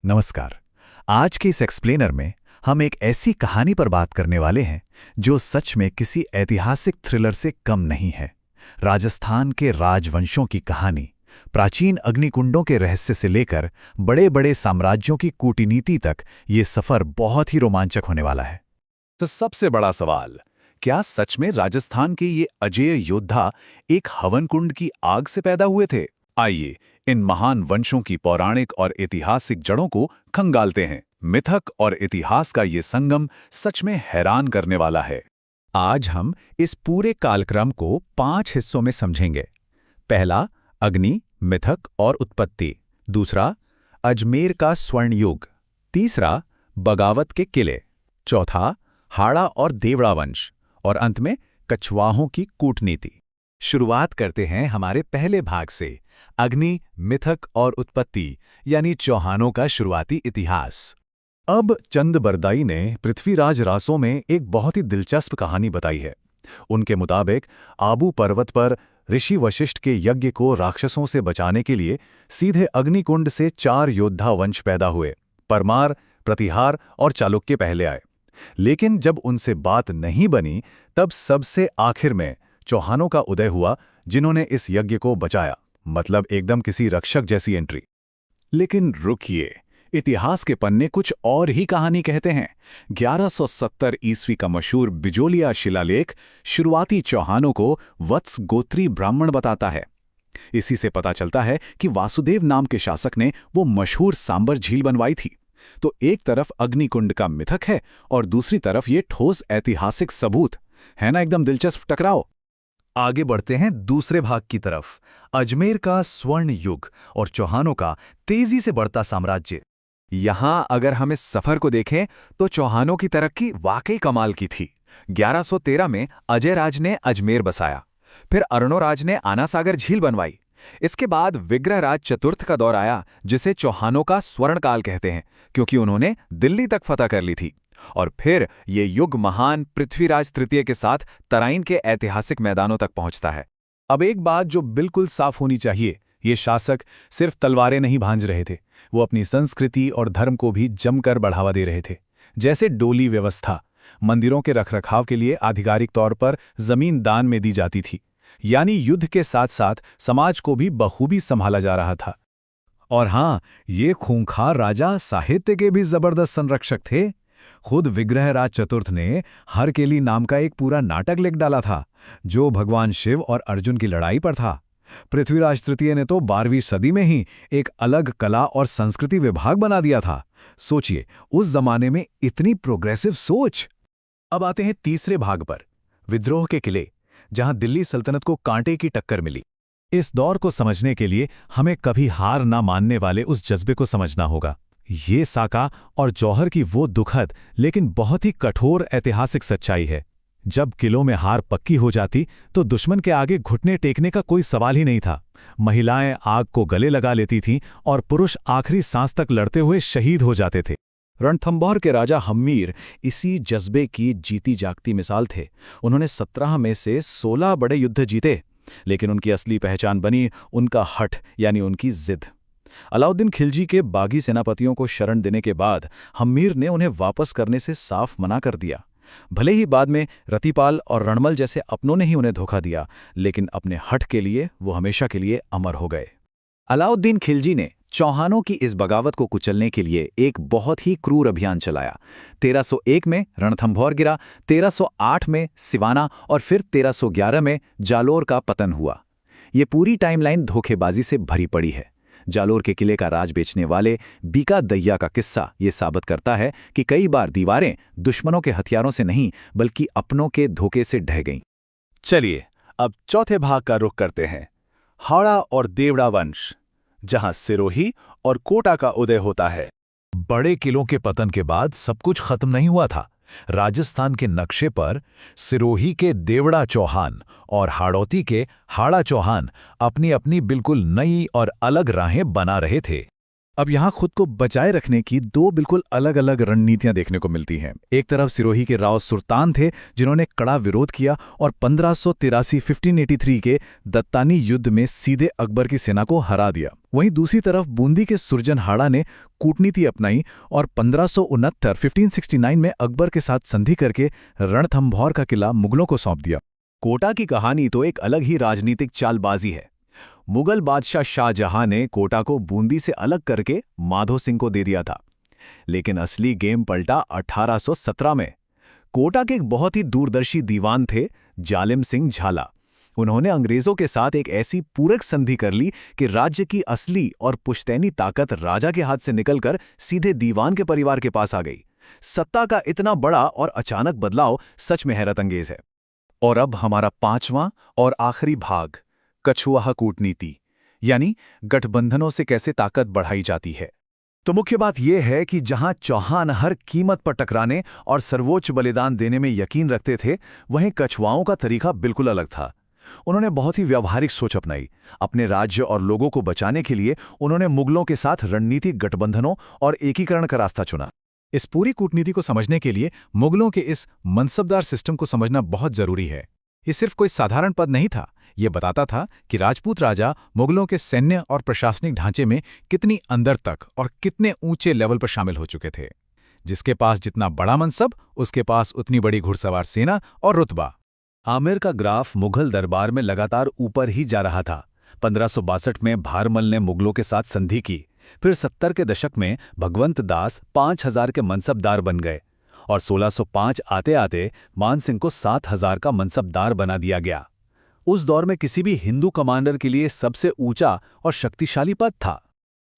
नमस्कार। आज के इस एक्सप्लेनर में हम एक ऐसी कहानी पर बात करने वाले हैं जो सच में किसी ऐतिहासिक थ्रिलर से कम नहीं है। राजस्थान के राजवंशों की कहानी, प्राचीन अग्निकुंडों के रहस्य से लेकर बड़े बड़े साम्राज्यों की कूटनीति तक ये सफर बहुत ही रोमांचक होने वाला है। तो सबसे बड़ा सवाल, क्या सच में राजस्थान के ये अजेय योद्धा एक हवन कुंड की आग से पैदा हुए थे? आइए इन महान वंशों की पौराणिक और ऐतिहासिक जड़ों को खंगालते हैं। मिथक और इतिहास का ये संगम सच में हैरान करने वाला है। आज हम इस पूरे कालक्रम को 5 हिस्सों में समझेंगे। पहला, अग्नि, मिथक और उत्पत्ति। दूसरा, अजमेर का स्वर्ण युग। तीसरा, बगावत के किले। चौथा, हाड़ा और देवड़ा वंश। और अंत में कछवाहों की कूटनीति। शुरुआत करते हैं हमारे पहले भाग से, अग्नि, मिथक और उत्पत्ति, यानी चौहानों का शुरुआती इतिहास। अब चंद बरदाई ने पृथ्वीराज रासों में एक बहुत ही दिलचस्प कहानी बताई है। उनके मुताबिक आबू पर्वत पर ऋषि वशिष्ठ के यज्ञ को राक्षसों से बचाने के लिए सीधे अग्निकुंड से 4 योद्धा वंश पैदा हुए। परमार, प्रतिहार और चालुक्य पहले आए। लेकिन जब उनसे बात नहीं बनी, तब सबसे आखिर में चौहानों का उदय हुआ, जिन्होंने इस यज्ञ को बचाया। मतलब एकदम किसी रक्षक जैसी एंट्री। लेकिन रुकिए, इतिहास के पन्ने कुछ और ही कहानी कहते हैं। 1170 ईस्वी का मशहूर बिजोलिया शिलालेख शुरुआती चौहानों को वत्स गोत्री ब्राह्मण बताता है। इसी से पता चलता है कि वासुदेव नाम के शासक ने वो मशहूर सांबर झील बनवाई थी। तो एक तरफ अग्निकुंड का मिथक है और दूसरी तरफ ये ठोस ऐतिहासिक सबूत है ना। एकदम दिलचस्प टकराव। आगे बढ़ते हैं दूसरे भाग की तरफ, अजमेर का स्वर्ण युग और चौहानों का तेजी से बढ़ता साम्राज्य। यहां अगर हम इस सफर को देखें तो चौहानों की तरक्की वाकई कमाल की थी। 1113 में अजय राज ने अजमेर बसाया, फिर अर्णोराज ने आनासागर झील बनवाई। इसके बाद विग्रहराज चतुर्थ का दौर आया, जिसे चौहानों का स्वर्णकाल कहते हैं, क्योंकि उन्होंने दिल्ली तक फतह कर ली थी। और फिर ये युग महान पृथ्वीराज तृतीय के साथ तराइन के ऐतिहासिक मैदानों तक पहुंचता है। अब एक बात जो बिल्कुल साफ होनी चाहिए, ये शासक सिर्फ तलवारें नहीं भांज रहे थे, वो अपनी संस्कृति और धर्म को भी जमकर बढ़ावा दे रहे थे। जैसे डोली व्यवस्था, मंदिरों के रखरखाव के लिए आधिकारिक तौर पर जमीन दान में दी जाती थी। यानी युद्ध के साथ साथ समाज को भी बखूबी संभाला जा रहा था। और हां, ये खूंखार राजा साहित्य के भी जबरदस्त संरक्षक थे। खुद विग्रहराज चतुर्थ ने हरकेली नाम का एक पूरा नाटक लिख डाला था, जो भगवान शिव और अर्जुन की लड़ाई पर था। पृथ्वीराज तृतीय ने तो 12वीं सदी में ही एक अलग कला और संस्कृति विभाग बना दिया था। सोचिए, उस जमाने में इतनी प्रोग्रेसिव सोच। अब आते हैं तीसरे भाग पर, विद्रोह के किले, जहां दिल्ली सल्तनत को कांटे की टक्कर मिली। इस दौर को समझने के लिए हमें कभी हार ना मानने वाले उस जज्बे को समझना होगा। ये साका और जौहर की वो दुखद लेकिन बहुत ही कठोर ऐतिहासिक सच्चाई है। जब किलों में हार पक्की हो जाती तो दुश्मन के आगे घुटने टेकने का कोई सवाल ही नहीं था। महिलाएं आग को गले लगा लेती थीं और पुरुष आखिरी सांस तक लड़ते हुए शहीद हो जाते थे। रणथंभौर के राजा हम्मीर इसी जज्बे की जीती जागती मिसाल थे। उन्होंने 17 में से 16 बड़े युद्ध जीते, लेकिन उनकी असली पहचान बनी उनका हठ, यानी उनकी जिद। अलाउद्दीन खिलजी के बागी सेनापतियों को शरण देने के बाद हम्मीर ने उन्हें वापस करने से साफ मना कर दिया। भले ही बाद में रतिपाल और रणमल जैसे अपनों ने ही उन्हें धोखा दिया, लेकिन अपने हठ के लिए वो हमेशा के लिए अमर हो गए। अलाउद्दीन खिलजी ने चौहानों की इस बगावत को कुचलने के लिए एक बहुत ही क्रूर अभियान चलाया। 1301 में रणथंभौर गिरा, 1308 में सिवाना और फिर 1311 में जालोर का पतन हुआ। ये पूरी टाइमलाइन धोखेबाजी से भरी पड़ी है। जालोर के किले का राज बेचने वाले बीका दैया का किस्सा ये साबित करता है कि कई बार दीवारें दुश्मनों के हथियारों से नहीं बल्कि अपनों के धोखे से ढह गईं। चलिए अब चौथे भाग का रुख करते हैं, हाड़ा और देवड़ा वंश, जहां सिरोही और कोटा का उदय होता है। बड़े किलों के पतन के बाद सब कुछ खत्म नहीं हुआ था। राजस्थान के नक्शे पर सिरोही के देवड़ा चौहान और हाड़ौती के हाड़ा चौहान अपनी अपनी बिल्कुल नई और अलग राहें बना रहे थे। अब यहाँ खुद को बचाए रखने की दो बिल्कुल अलग अलग रणनीतियां देखने को मिलती हैं। एक तरफ सिरोही के राव सुल्तान थे, जिन्होंने कड़ा विरोध किया और 1583 के दत्तानी युद्ध में सीधे अकबर की सेना को हरा दिया। वहीं दूसरी तरफ बूंदी के सुरजनहाड़ा ने कूटनीति अपनाई और 1569 में अकबर के साथ संधि करके रणथंभौर का किला मुगलों को सौंप दिया। कोटा की कहानी तो एक अलग ही राजनीतिक चालबाजी है। मुगल बादशाह शाहजहां ने कोटा को बूंदी से अलग करके माधो सिंह को दे दिया था, लेकिन असली गेम पलटा 1817 में। कोटा के एक बहुत ही दूरदर्शी दीवान थे जालिम सिंह झाला। उन्होंने अंग्रेजों के साथ एक ऐसी पूरक संधि कर ली कि राज्य की असली और पुश्तैनी ताकत राजा के हाथ से निकलकर सीधे दीवान के परिवार के पास आ गई। सत्ता का इतना बड़ा और अचानक बदलाव सच में हैरतअंगेज है। और अब हमारा पांचवां और आखिरी भाग, कछुआ कूटनीति, यानी गठबंधनों से कैसे ताकत बढ़ाई जाती है। तो मुख्य बात यह है कि जहां चौहान हर कीमत पर टकराने और सर्वोच्च बलिदान देने में यकीन रखते थे, वहीं कछुआओं का तरीका बिल्कुल अलग था। उन्होंने बहुत ही व्यावहारिक सोच अपनाई। अपने राज्य और लोगों को बचाने के लिए उन्होंने मुगलों के साथ रणनीतिक गठबंधनों और एकीकरण का रास्ता चुना। इस पूरी कूटनीति को समझने के लिए मुगलों के इस मनसबदार सिस्टम को समझना बहुत जरूरी है। ये सिर्फ कोई साधारण पद नहीं था, ये बताता था कि राजपूत राजा मुगलों के सैन्य और प्रशासनिक ढांचे में कितनी अंदर तक और कितने ऊंचे लेवल पर शामिल हो चुके थे। जिसके पास जितना बड़ा मनसब, उसके पास उतनी बड़ी घुड़सवार सेना और रुतबा। आमेर का ग्राफ मुगल दरबार में लगातार ऊपर ही जा रहा था। 1562 में भारमल ने मुगलों के साथ संधि की। फिर 70 के दशक में भगवंत दास 5000 के मनसबदार बन गए और 1605 आते आते मान सिंह को 7000 का मनसबदार बना दिया गया। उस दौर में किसी भी हिंदू कमांडर के लिए सबसे ऊंचा और शक्तिशाली पद था।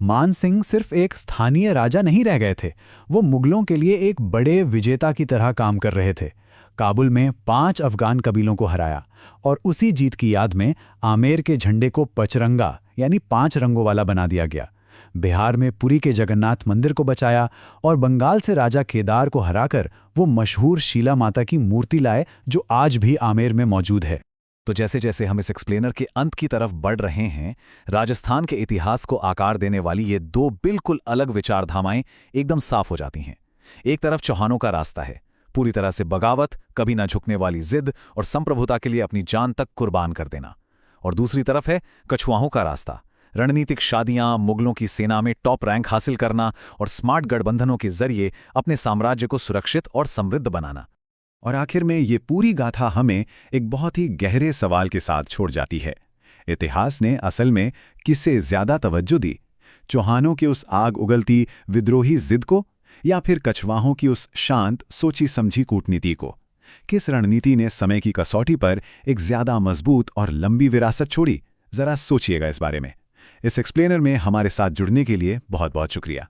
मान सिंह सिर्फ एक स्थानीय राजा नहीं रह गए थे, वो मुगलों के लिए एक बड़े विजेता की तरह काम कर रहे थे। काबुल में 5 अफगान कबीलों को हराया और उसी जीत की याद में आमेर के झंडे को पचरंगा यानी 5 रंगों वाला बना दिया गया। बिहार में पुरी के जगन्नाथ मंदिर को बचाया और बंगाल से राजा केदार को हराकर वो मशहूर शीला माता की मूर्ति लाए जो आज भी आमेर में मौजूद है। तो जैसे जैसे हम इस एक्सप्लेनर के अंत की तरफ बढ़ रहे हैं, राजस्थान के इतिहास को आकार देने वाली ये दो बिल्कुल अलग विचारधाराएं एकदम साफ हो जाती हैं। एक तरफ चौहानों का रास्ता है, पूरी तरह से बगावत, कभी ना झुकने वाली जिद और संप्रभुता के लिए अपनी जान तक कुर्बान कर देना। और दूसरी तरफ है कछुआओं का रास्ता, रणनीतिक शादियां, मुगलों की सेना में टॉप रैंक हासिल करना और स्मार्ट गठबंधनों के जरिए अपने साम्राज्य को सुरक्षित और समृद्ध बनाना। और आखिर में ये पूरी गाथा हमें एक बहुत ही गहरे सवाल के साथ छोड़ जाती है। इतिहास ने असल में किससे ज्यादा तवज्जो दी, चौहानों की उस आग उगलती विद्रोही जिद को या फिर कछुआओं की उस शांत सोची समझी कूटनीति को? किस रणनीति ने समय की कसौटी पर एक ज्यादा मजबूत और लंबी विरासत छोड़ी? जरा सोचिएगा इस बारे में। इस एक्सप्लेनर में हमारे साथ जुड़ने के लिए बहुत बहुत शुक्रिया।